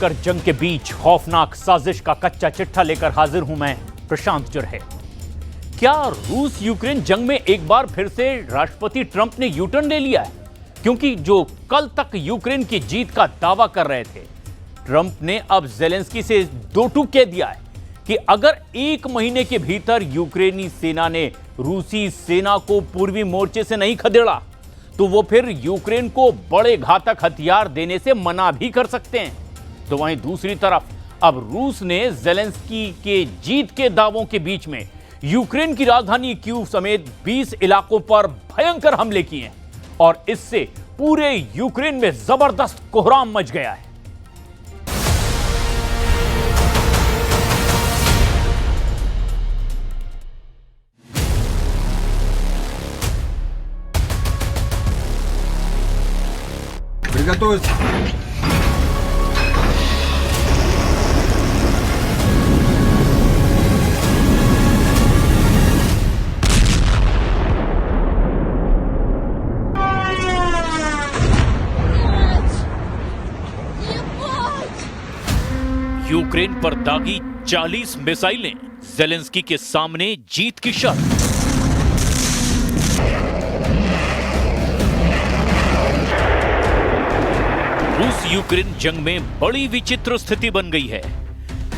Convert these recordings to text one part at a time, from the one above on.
कर जंग के बीच खौफनाक साजिश का कच्चा चिट्ठा लेकर हाजिर हूं मैं प्रशांत जुरहे। क्या रूस यूक्रेन जंग में एक बार फिर से राष्ट्रपति ट्रंप ने यू टर्न ले लिया है? क्योंकि जो कल तक यूक्रेन की जीत का दावा कर रहे थे, ट्रंप ने अब जेलेंस्की से दो टूक कह दिया है कि अगर एक महीने के भीतर यूक्रेनी सेना ने रूसी सेना को पूर्वी मोर्चे से नहीं खदेड़ा तो वो फिर यूक्रेन को बड़े घातक हथियार देने से मना भी कर सकते हैं। तो वहीं दूसरी तरफ अब रूस ने जेलेंस्की के जीत के दावों के बीच में यूक्रेन की राजधानी कीव समेत 20 इलाकों पर भयंकर हमले किए हैं और इससे पूरे यूक्रेन में जबरदस्त कोहराम मच गया है। Приготовиться. यूक्रेन पर दागी 40 मिसाइलें, जेलेंस्की के सामने जीत की शर्त। रूस यूक्रेन जंग में बड़ी विचित्र स्थिति बन गई है।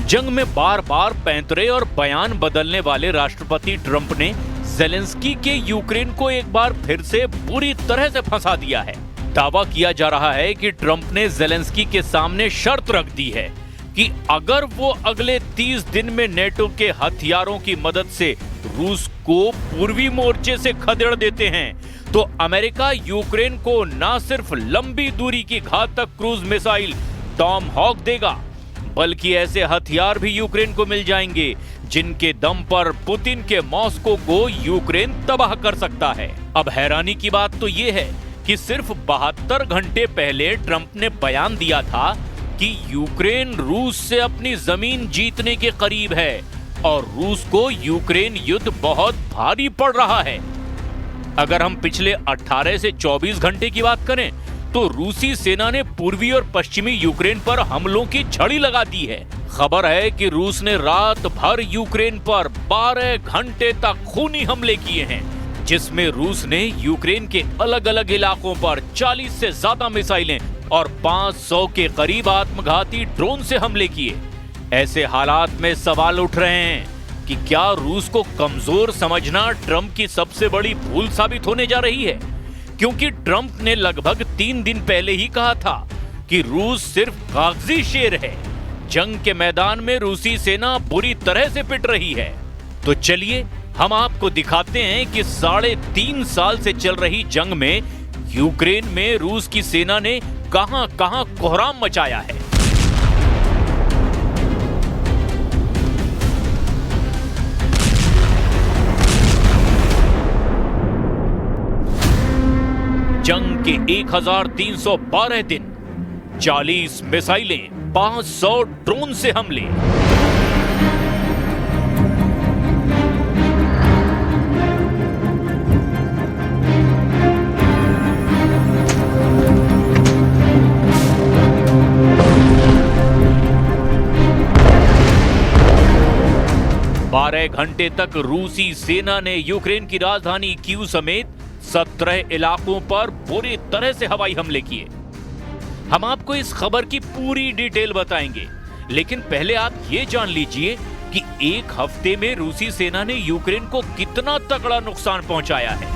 जंग में बार बार पैंतरे और बयान बदलने वाले राष्ट्रपति ट्रंप ने जेलेंस्की के यूक्रेन को एक बार फिर से बुरी तरह से फंसा दिया है। दावा किया जा रहा है कि ट्रंप ने जेलेंस्की के सामने शर्त रख दी है कि अगर वो अगले 30 दिन में नेटो के हथियारों की मदद से रूस को पूर्वी मोर्चे से खदेड़ देते हैं तो अमेरिका यूक्रेन को न सिर्फ लंबी दूरी की घातक क्रूज मिसाइल टॉम हॉक देगा, बल्कि ऐसे हथियार भी यूक्रेन को मिल जाएंगे जिनके दम पर पुतिन के मॉस्को को यूक्रेन तबाह कर सकता है। अब हैरानी की बात तो ये है कि सिर्फ 72 घंटे पहले ट्रंप ने बयान दिया था कि यूक्रेन रूस से अपनी जमीन जीतने के करीब है और रूस को यूक्रेन युद्ध बहुत भारी पड़ रहा है। अगर हम पिछले 18 से 24 घंटे की बात करें तो रूसी सेना ने पूर्वी और पश्चिमी यूक्रेन पर हमलों की झड़ी लगा दी है। खबर है कि रूस ने रात भर यूक्रेन पर 12 घंटे तक खूनी हमले किए हैं, जिसमें रूस ने यूक्रेन के अलग अलग इलाकों पर 40 से ज्यादा मिसाइलें और 500 के करीब आत्मघाती ड्रोन से हमले किए। ऐसे हालात में सवाल उठ रहे हैं कि क्या रूस को कमजोर समझना ट्रंप की सबसे बड़ी भूल साबित होने जा रही है? क्योंकि ट्रंप ने लगभग 3 दिन पहले ही कहा था कि रूस सिर्फ कागजी शेर है। जंग के मैदान में रूसी सेना बुरी तरह से पिट रही है। तो चलिए हम आपको दिखाते हैं कि 3.5 साल से चल रही जंग में यूक्रेन में रूस की सेना ने कहां-कहां कोहराम मचाया है। जंग के 1312 दिन, 40 मिसाइलें, 500 ड्रोन से हमले। बारह घंटे तक रूसी सेना ने यूक्रेन की राजधानी कीव समेत 17 इलाकों पर बुरी तरह से हवाई हमले किए। हम आपको इस खबर की पूरी डिटेल बताएंगे, लेकिन पहले आप ये जान लीजिए कि एक हफ्ते में रूसी सेना ने यूक्रेन को कितना तगड़ा नुकसान पहुंचाया है।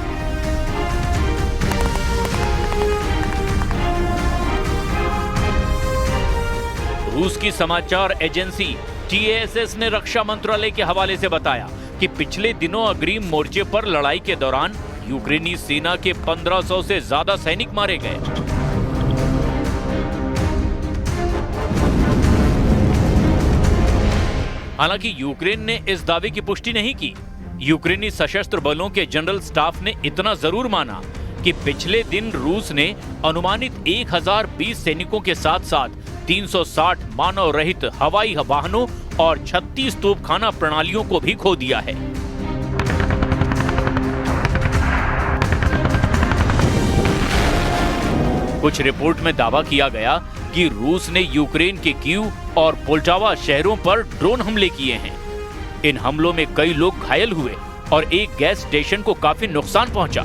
रूस की समाचार एजेंसी TASS ने रक्षा मंत्रालय के हवाले से बताया कि पिछले दिनों अग्रिम मोर्चे पर लड़ाई के दौरान यूक्रेनी सेना के 1500 से ज्यादा सैनिक मारे गए। हालांकि यूक्रेन ने इस दावे की पुष्टि नहीं की। यूक्रेनी सशस्त्र बलों के जनरल स्टाफ ने इतना जरूर माना कि पिछले दिन रूस ने अनुमानित 1020 सैनिकों के साथ साथ 360 मानव रहित हवाई वाहनों और 36 तोपखाना प्रणालियों को भी खो दिया है। कुछ रिपोर्ट में दावा किया गया कि रूस ने यूक्रेन के कीव और पोल्टावा शहरों पर ड्रोन हमले किए हैं। इन हमलों में कई लोग घायल हुए और एक गैस स्टेशन को काफी नुकसान पहुंचा।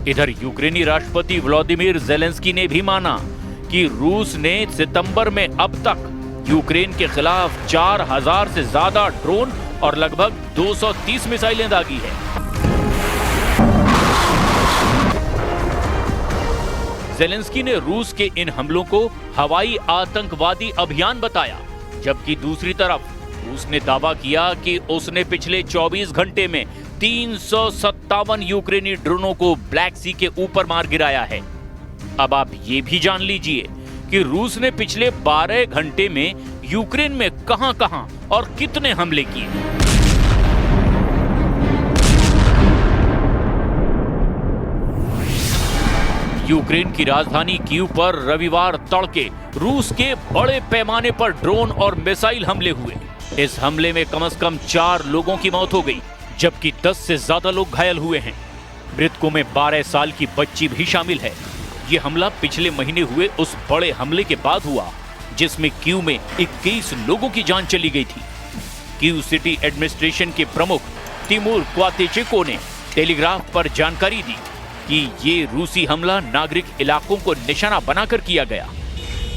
इधर यूक्रेनी राष्ट्रपति व्लादिमीर ज़ेलेंस्की ने भी माना कि रूस ने सितंबर में अब तक यूक्रेन के खिलाफ 4000 से ज्यादा ड्रोन और लगभग 230 मिसाइलें दागी है। ज़ेलेंस्की ने रूस के इन हमलों को हवाई आतंकवादी अभियान बताया, जबकि दूसरी तरफ रूस ने दावा किया कि उसने पिछले 24 घंटे में 357 यूक्रेनी ड्रोनों को ब्लैक सी के ऊपर मार गिराया है। अब आप ये भी जान लीजिए कि रूस ने पिछले 12 घंटे में यूक्रेन में कहां-कहां और कितने हमले किए। यूक्रेन की राजधानी कीव पर रविवार तड़के रूस के बड़े पैमाने पर ड्रोन और मिसाइल हमले हुए। इस हमले में कम से कम 4 लोगों की मौत हो गई, जबकि 10 से ज्यादा लोग घायल हुए हैं। मृतकों में 12 साल की बच्ची भी शामिल है। ये हमला पिछले महीने हुए उस बड़े हमले के बाद हुआ जिसमें कीव में 21 लोगों की जान चली गई थी। कीव सिटी एडमिनिस्ट्रेशन के प्रमुख तिमूर क्वातेचेको ने टेलीग्राफ पर जानकारी दी कि ये रूसी हमला नागरिक इलाकों को निशाना बनाकर किया गया।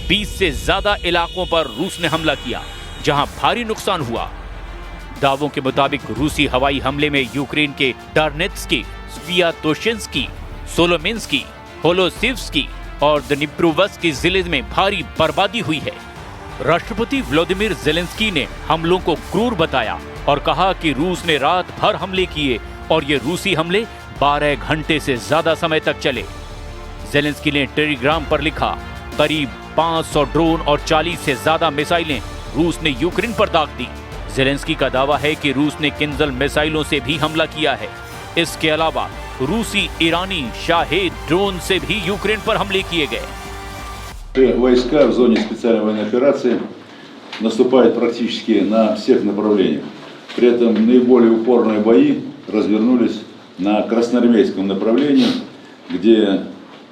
20 से ज्यादा इलाकों पर रूस ने हमला किया, जहां भारी नुकसान हुआ। दावों के मुताबिक रूसी हवाई हमले में यूक्रेन के डार्नेत्स्की, स्वियातोशिन्स्की, सोलोमिन्स्की, होलोसिव्स्की और दनिप्रोवस्की जिले में भारी बर्बादी हुई है। राष्ट्रपति व्लादिमीर ज़ेलेंस्की ने हमलों को क्रूर बताया और कहा कि रूस ने रात भर हमले किए और ये रूसी हमले 12 घंटे से ज्यादा समय तक चले। ज़ेलेंस्की ने टेलीग्राम पर लिखा, करीब 500 ड्रोन और 40 से ज्यादा मिसाइलें रूस ने यूक्रेन पर दाग दी। ज़ेलेंस्की का दावा है कि रूस ने किंजल मिसाइलों से भी हमला किया है। इसके अलावा रूसी ईरानी शाहेद ड्रोन से भी यूक्रेन पर हमले किए गए। Войска в зоне специальной военной операции наступают практически на всех направлениях. При этом наиболее упорные бои развернулись на красноармейском направлении, где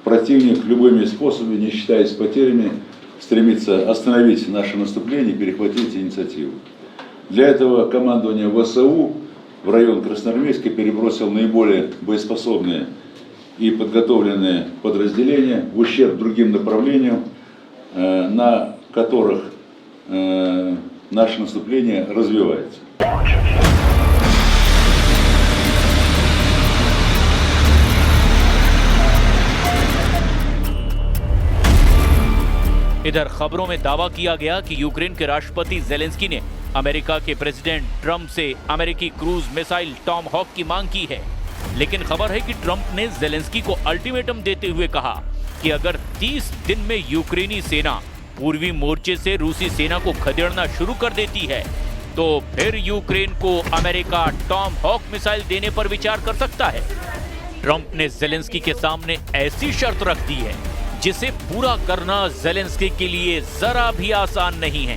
противник любыми способами, не считаясь с потерями, стремится остановить наше наступление и перехватить инициативу. Для этого командование ВСУ в район Красноармейска перебросил наиболее боеспособные и подготовленные подразделения в ущерб другим направлениям, на которых наше наступление развивается. इधर खबरों में दावा किया गया कि यूक्रेन के राष्ट्रपति ज़ेलेंस्की ने अमेरिका के प्रेसिडेंट ट्रंप से अमेरिकी क्रूज मिसाइल टॉम हॉक की मांग की है। लेकिन खबर है कि ट्रंप ने ज़ेलेंस्की को अल्टीमेटम देते हुए कहा कि अगर 30 दिन में यूक्रेनी सेना पूर्वी मोर्चे से रूसी सेना को खदेड़ना शुरू कर देती है तो फिर यूक्रेन को अमेरिका टॉम हॉक मिसाइल देने पर विचार कर सकता है। ट्रंप ने ज़ेलेंस्की के सामने ऐसी शर्त रख दी है जिसे पूरा करना ज़ेलेंस्की के लिए जरा भी आसान नहीं है।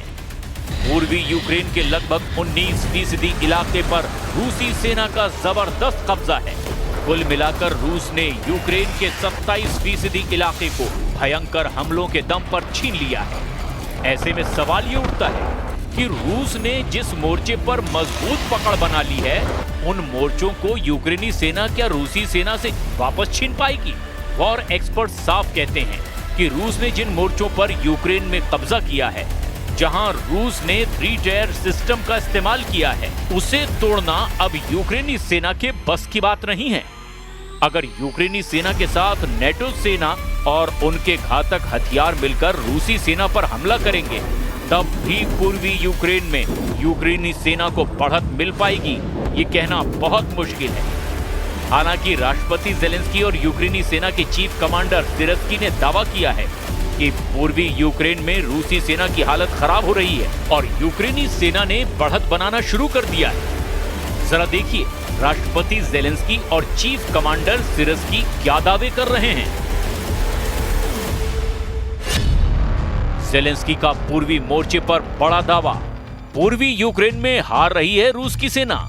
पूर्वी यूक्रेन के लगभग 19% इलाके पर रूसी सेना का जबरदस्त कब्जा है। कुल मिलाकर रूस ने यूक्रेन के 27% इलाके को भयंकर हमलों के दम पर छीन लिया है। ऐसे में सवाल ये उठता है कि रूस ने जिस मोर्चे पर मजबूत पकड़ बना ली है, उन मोर्चों को यूक्रेनी सेना क्या रूसी सेना से वापस छीन पाएगी? वॉर एक्सपर्ट साफ कहते हैं कि रूस ने जिन मोर्चों पर यूक्रेन में कब्जा किया है, जहां रूस ने 3 टायर सिस्टम का इस्तेमाल किया है, उसे तोड़ना अब यूक्रेनी सेना के बस की बात नहीं है। अगर यूक्रेनी सेना के साथ नेटो सेना और उनके घातक हथियार मिलकर रूसी सेना पर हमला करेंगे, तब भी पूर्वी यूक्रेन में यूक्रेनी सेना को बढ़त मिल पाएगी, ये कहना बहुत मुश्किल है। हालांकि राष्ट्रपति ज़ेलेंस्की और यूक्रेनी सेना के चीफ कमांडर सिरस्की ने दावा किया है कि पूर्वी यूक्रेन में रूसी सेना की हालत खराब हो रही है और यूक्रेनी सेना ने बढ़त बनाना शुरू कर दिया है। जरा देखिए राष्ट्रपति ज़ेलेंस्की और चीफ कमांडर सिरस्की क्या दावे कर रहे हैं। ज़ेलेंस्की का पूर्वी मोर्चे पर बड़ा दावा, पूर्वी यूक्रेन में हार रही है रूस की सेना।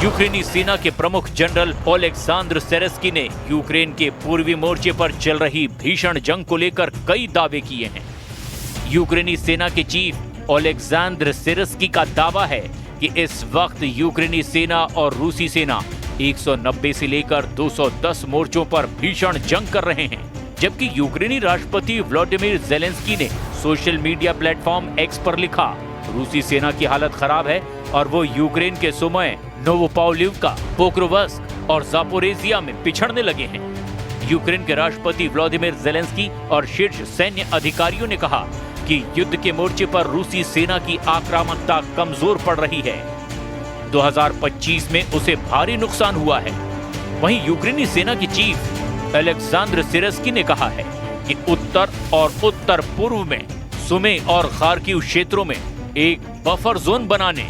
यूक्रेनी सेना के प्रमुख जनरल ओलेक्सांद्र सिरस्की ने यूक्रेन के पूर्वी मोर्चे पर चल रही भीषण जंग को लेकर कई दावे किए हैं। यूक्रेनी सेना के चीफ ओलेक्सांद्र सिरस्की का दावा है कि इस वक्त यूक्रेनी सेना और रूसी सेना 190 से लेकर 210 मोर्चों पर भीषण जंग कर रहे हैं, जबकि यूक्रेनी राष्ट्रपति व्लादिमीर ज़ेलेंस्की ने सोशल मीडिया प्लेटफॉर्म एक्स पर लिखा, रूसी सेना की हालत खराब है और वो यूक्रेन के सुमय, नोवोपाव्लिवका, पोक्रोवस्क और ज़ापोरेजिया में पिछड़ने लगे हैं। यूक्रेन के राष्ट्रपति व्लादिमीर ज़ेलेंस्की और शीर्ष सैन्य अधिकारियों ने कहा कि युद्ध के मोर्चे पर रूसी सेना की आक्रामकता कमजोर पड़ रही है। 2025 में उसे भारी नुकसान हुआ है। वहीं यूक्रेनी सेना के चीफ ओलेक्सांद्र सिरस्की ने कहा है कि उत्तर और उत्तर पूर्व में सुमे और खार्किव क्षेत्रों में एक बफर जोन बनाने,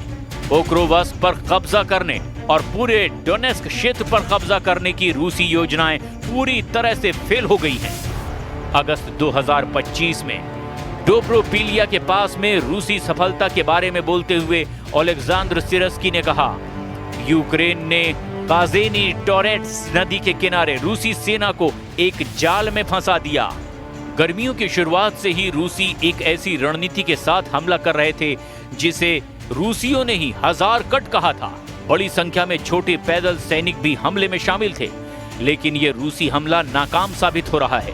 पोक्रोवस्क पर कब्जा करने और पूरे डोनेस्क क्षेत्र पर कब्जा करने की रूसी योजनाएं पूरी तरह से फेल हो गई हैं। अगस्त 2025 में डोब्रोपिलिया के पास में रूसी सफलता के बारे में बोलते हुए ओलेक्सांद्र सिरस्की ने कहा, यूक्रेन ने काजेनी टोरेट्स नदी के किनारे रूसी सेना को एक जाल में फंसा दिया। गर्मियों की शुरुआत से ही रूसी एक ऐसी रणनीति के साथ हमला कर रहे थे जिसे रूसियों ने ही 1000 कट कहा था। बड़ी संख्या में छोटे पैदल सैनिक भी हमले में शामिल थे, लेकिन यह रूसी हमला नाकाम साबित हो रहा है।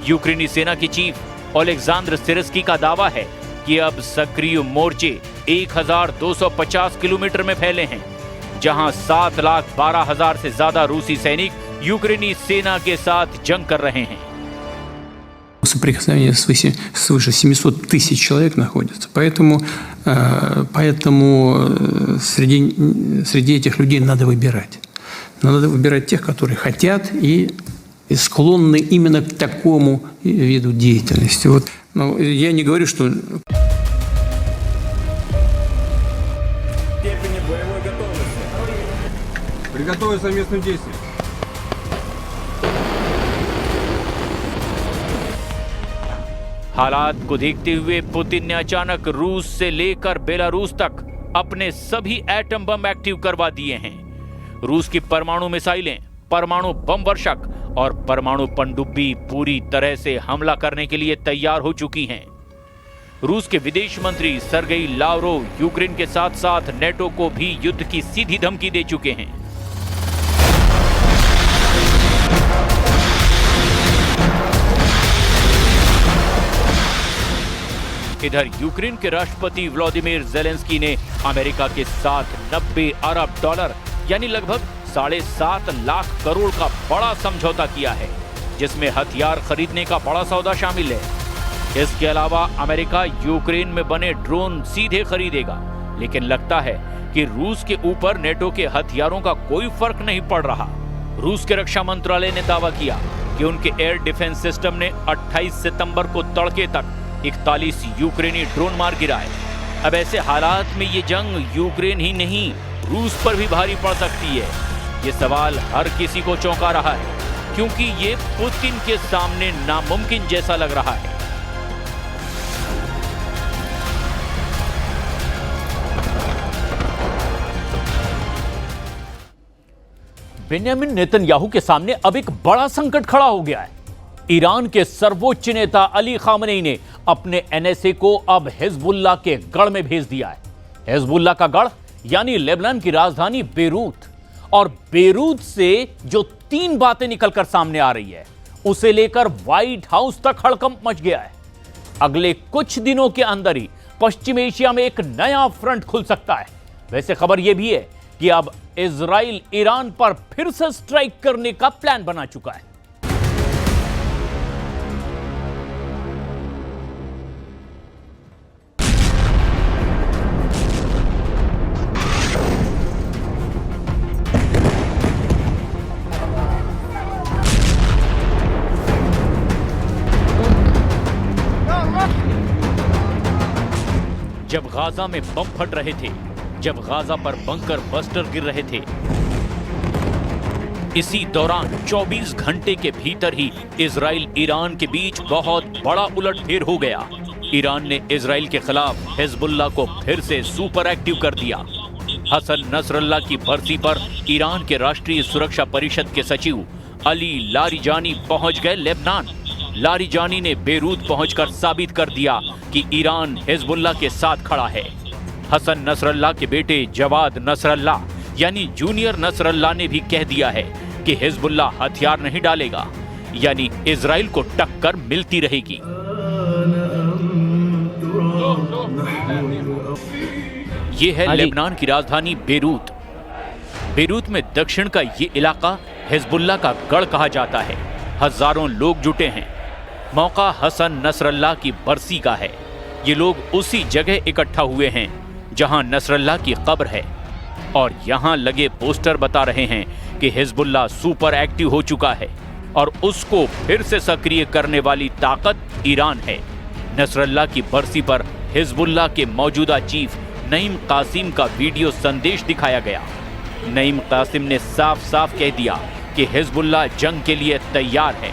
यूक्रेनी सेना के चीफ ओलेक्सांद्र सिरस्की का दावा है कि अब सक्रिय मोर्चे 1250 किलोमीटर में फैले हैं, जहां 7,12,000 से ज्यादा रूसी सैनिक यूक्रेनी सेना के साथ जंग कर रहे हैं। Соприкосновение свыше 700 тысяч человек находится. Поэтому среди этих людей надо выбирать. Надо выбирать тех, которые хотят и склонны именно к такому виду деятельности. Вот, я не говорю, что... Степени боевой готовности. Приготовиться к местным действиям. हालात को देखते हुए पुतिन ने अचानक रूस से लेकर बेलारूस तक अपने सभी एटम बम एक्टिव करवा दिए हैं। रूस की परमाणु मिसाइलें, परमाणु बम वर्षक और परमाणु पनडुब्बी पूरी तरह से हमला करने के लिए तैयार हो चुकी हैं। रूस के विदेश मंत्री सर्गेई लावरोव यूक्रेन के साथ साथ नेटो को भी युद्ध की सीधी धमकी दे चुके हैं। इधर यूक्रेन के राष्ट्रपति व्लादिमीर ज़ेलेंस्की ने अमेरिका के साथ 90 अरब डॉलर यानी लगभग 7.5 लाख करोड़ का बड़ा समझौता किया है, जिसमें हथियार खरीदने का बड़ा सौदा शामिल है। इसके अलावा अमेरिका यूक्रेन में बने ड्रोन सीधे खरीदेगा, लेकिन लगता है कि रूस के ऊपर नेटो के हथियारों का कोई फर्क नहीं पड़ रहा। रूस के रक्षा मंत्रालय ने दावा किया कि उनके एयर डिफेंस सिस्टम ने 28 सितंबर को तड़के तक 41 यूक्रेनी ड्रोन मार गिराए। अब ऐसे हालात में ये जंग यूक्रेन ही नहीं रूस पर भी भारी पड़ सकती है। ये सवाल हर किसी को चौंका रहा है, क्योंकि ये पुतिन के सामने नामुमकिन जैसा लग रहा है। बेंजामिन नेतन्याहू के सामने अब एक बड़ा संकट खड़ा हो गया है। ईरान के सर्वोच्च नेता अली खामनेई ने अपने एनएसए को अब हिजबुल्लाह के गढ़ में भेज दिया है। हिजबुल्लाह का गढ़ यानी लेबनान की राजधानी बेरूत, और बेरूत से जो 3 बातें निकलकर सामने आ रही है उसे लेकर व्हाइट हाउस तक हड़कंप मच गया है। अगले कुछ दिनों के अंदर ही पश्चिम एशिया में एक नया फ्रंट खुल सकता है। वैसे खबर यह भी है कि अब इजराइल ईरान पर फिर से स्ट्राइक करने का प्लान बना चुका है। जब गाजा में बम फट रहे थे, जब गाजा पर बंकर बस्टर गिर रहे थे, इसी दौरान 24 घंटे के भीतर ही इजराइल ईरान के बीच बहुत बड़ा उलटफेर हो गया। ईरान ने इजराइल के खिलाफ हिजबुल्लाह को फिर से सुपर एक्टिव कर दिया। हसन नसरल्ला की बरसी पर ईरान के राष्ट्रीय सुरक्षा परिषद के सचिव अली लारिजानी पहुंच गए लेबनान। लारिजानी ने बेरूत पहुंचकर साबित कर दिया कि ईरान हिजबुल्लाह के साथ खड़ा है। हसन नसरल्ला के बेटे जवाद नसरल्ला यानी जूनियर नसरल्ला ने भी कह दिया है कि हिजबुल्लाह हथियार नहीं डालेगा, यानी इजराइल को टक्कर मिलती रहेगी। ये है लेबनान की राजधानी बेरूत। बेरूत में दक्षिण का ये इलाका हिजबुल्लाह का गढ़ कहा जाता है। हजारों लोग जुटे हैं। मौका हसन नसरल्ला की बरसी का है। ये लोग उसी जगह इकट्ठा हुए हैं जहां नसरल्ला की कब्र है और यहां लगे पोस्टर बता रहे हैं कि हिजबुल्लाह सुपर एक्टिव हो चुका है और उसको फिर से सक्रिय करने वाली ताकत ईरान है। नसरल्लाह की बरसी पर हिजबुल्लाह के मौजूदा चीफ नईम कासिम का वीडियो संदेश दिखाया गया। नईम कासिम ने साफ साफ कह दिया कि हिजबुल्लाह जंग के लिए तैयार है।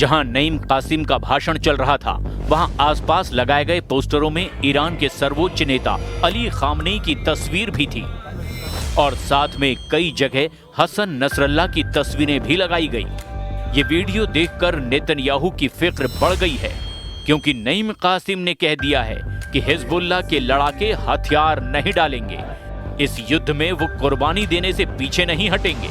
जहां नईम कासिम का भाषण चल रहा था, वहां आसपास लगाए गए पोस्टरों में ईरान के सर्वोच्च नेता अली खामनेई की तस्वीर भी थी और साथ में कई जगह हसन नसरल्ला की तस्वीरें भी लगाई गई। ये वीडियो देखकर नेतन्याहू की फिक्र बढ़ गई है, क्योंकि नईम कासिम ने कह दिया है कि हिजबुल्लाह के लड़ाके हथियार नहीं डालेंगे। इस युद्ध में वो कुर्बानी देने से पीछे नहीं हटेंगे।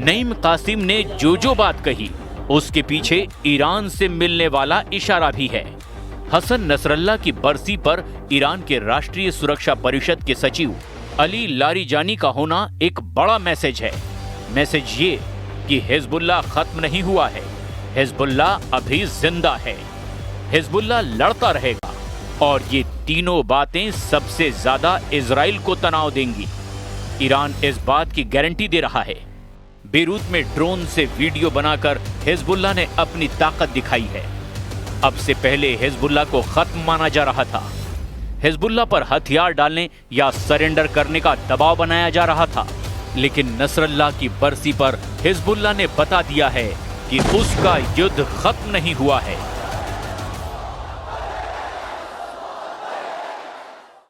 नईम कासिम ने जो बात कही उसके पीछे ईरान से मिलने वाला इशारा भी है। हसन नसरल्ला की बरसी पर ईरान के राष्ट्रीय सुरक्षा परिषद के सचिव अली लारिजानी का होना एक बड़ा मैसेज है। मैसेज ये कि हिजबुल्लाह खत्म नहीं हुआ है, हिजबुल्लाह अभी जिंदा है, हिजबुल्लाह लड़ता रहेगा और ये तीनों बातें सबसे ज्यादा इजराइल को तनाव देंगी। ईरान इस बात की गारंटी दे रहा है। बेरूत में ड्रोन से वीडियो बनाकर हिजबुल्लाह ने अपनी ताकत दिखाई है। अब से पहले हिजबुल्लाह को खत्म माना जा रहा था। हिजबुल्लाह पर हथियार डालने या सरेंडर करने का दबाव बनाया जा रहा था, लेकिन नसरल्लाह की बरसी पर हिजबुल्लाह ने बता दिया है कि उसका युद्ध खत्म नहीं हुआ है।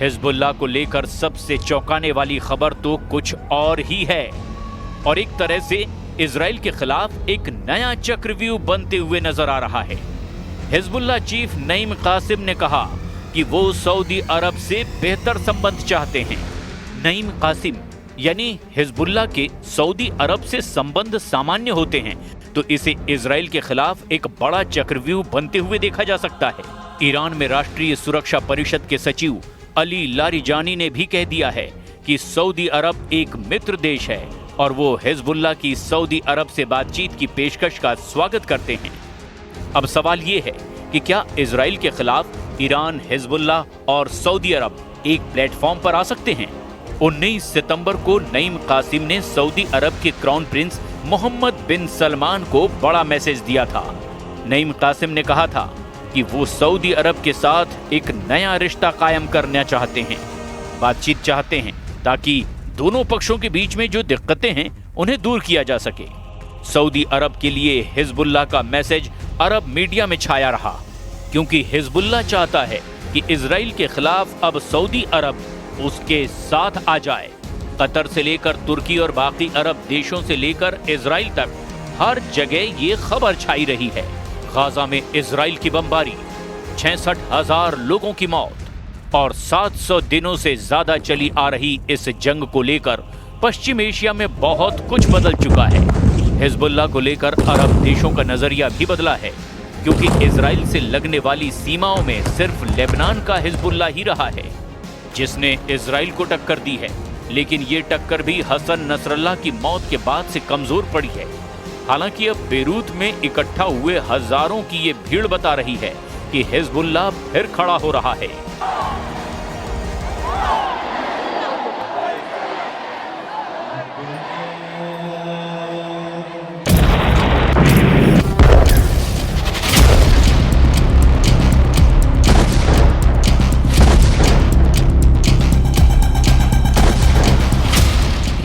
हिजबुल्लाह को लेकर सबसे चौंकाने वाली खबर तो कुछ और ही है और एक तरह से इजराइल के खिलाफ एक नया चक्रव्यूह बनते हुए नजर आ रहा है। हिजबुल्लाह चीफ नईम कासिम ने कहा कि वो सऊदी अरब से बेहतर संबंध चाहते हैं। नईम कासिम यानी हिजबुल्लाह के सऊदी अरब से संबंध सामान्य होते हैं, तो इसे इजराइल के खिलाफ एक बड़ा चक्रव्यूह बनते हुए देखा जा सकता है। ईरान में राष्ट्रीय सुरक्षा परिषद के सचिव अली लारिजानी ने भी कह दिया है कि सऊदी अरब एक मित्र देश है और वो हिजबुल्लाह की सऊदी अरब से बातचीत की पेशकश का स्वागत करते हैं। अब सवाल ये है कि क्या इजराइल के खिलाफ ईरान, हिजबुल्लाह और सऊदी अरब एक प्लेटफॉर्म पर आ सकते हैं? 19 सितंबर को नईम कासिम ने सऊदी अरब के क्राउन प्रिंस मोहम्मद बिन सलमान को बड़ा मैसेज दिया था। नईम कासिम ने कहा था कि वो सऊदी अरब के साथ एक नया रिश्ता कायम करना चाहते हैं, बातचीत चाहते हैं, ताकि दोनों पक्षों के बीच में जो दिक्कतें हैं उन्हें दूर किया जा सके। सऊदी अरब के लिए हिजबुल्लाह का मैसेज अरब मीडिया में छाया रहा, क्योंकि हिजबुल्लाह चाहता है कि इजराइल के खिलाफ अब सऊदी अरब उसके साथ आ जाए। कतर से लेकर तुर्की और बाकी अरब देशों से लेकर इजराइल तक हर जगह ये खबर छाई रही है। गाजा में इजराइल की बमबारी, 66,000 लोगों की मौत और 700 दिनों से ज्यादा चली आ रही इस जंग को लेकर पश्चिम एशिया में बहुत कुछ बदल चुका है। हिजबुल्लाह को लेकर अरब देशों का नजरिया भी बदला है, क्योंकि इजराइल से लगने वाली सीमाओं में सिर्फ लेबनान का हिजबुल्लाह ही रहा है जिसने इजराइल को टक्कर दी है। लेकिन ये टक्कर भी हसन नसरल्लाह की मौत के बाद से कमजोर पड़ी है। हालांकि अब बेरूत में इकट्ठा हुए हजारों की ये भीड़ बता रही है कि हिजबुल्लाह फिर खड़ा हो रहा है।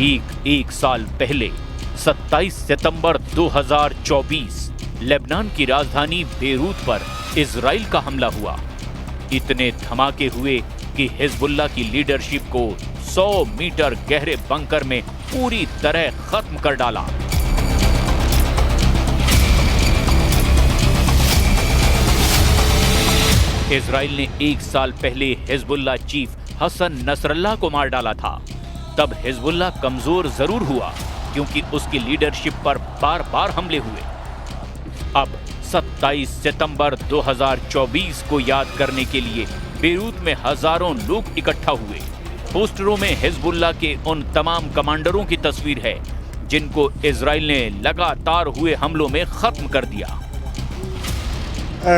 ठीक एक साल पहले 27 सितंबर 2024 लेबनान की राजधानी बेरूत पर इजराइल का हमला हुआ। इतने धमाके हुए कि हिजबुल्लाह की लीडरशिप को 100 मीटर गहरे बंकर में पूरी तरह खत्म कर डाला। इजराइल ने एक साल पहले हिजबुल्लाह चीफ हसन नसरल्लाह को मार डाला था। तब हिजबुल्लाह कमजोर जरूर हुआ क्योंकि उसकी लीडरशिप पर बार बार हमले हुए। अब 27 सितंबर 2024 को याद करने के लिए बेरूत में हजारों लोग इकट्ठा हुए। पोस्टरों में हिजबुल्लाह के उन तमाम कमांडरों की तस्वीर है जिनको इजराइल ने लगातार हुए हमलों में खत्म कर दिया।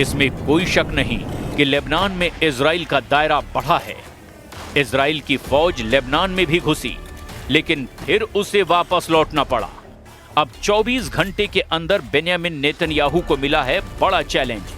इसमें कोई शक नहीं कि लेबनान में इजराइल का दायरा बढ़ा है। इजराइल की फौज लेबनान में भी घुसी, लेकिन फिर उसे वापस लौटना पड़ा। अब 24 घंटे के अंदर बेन्यामिन नेतन्याहू को मिला है बड़ा चैलेंज।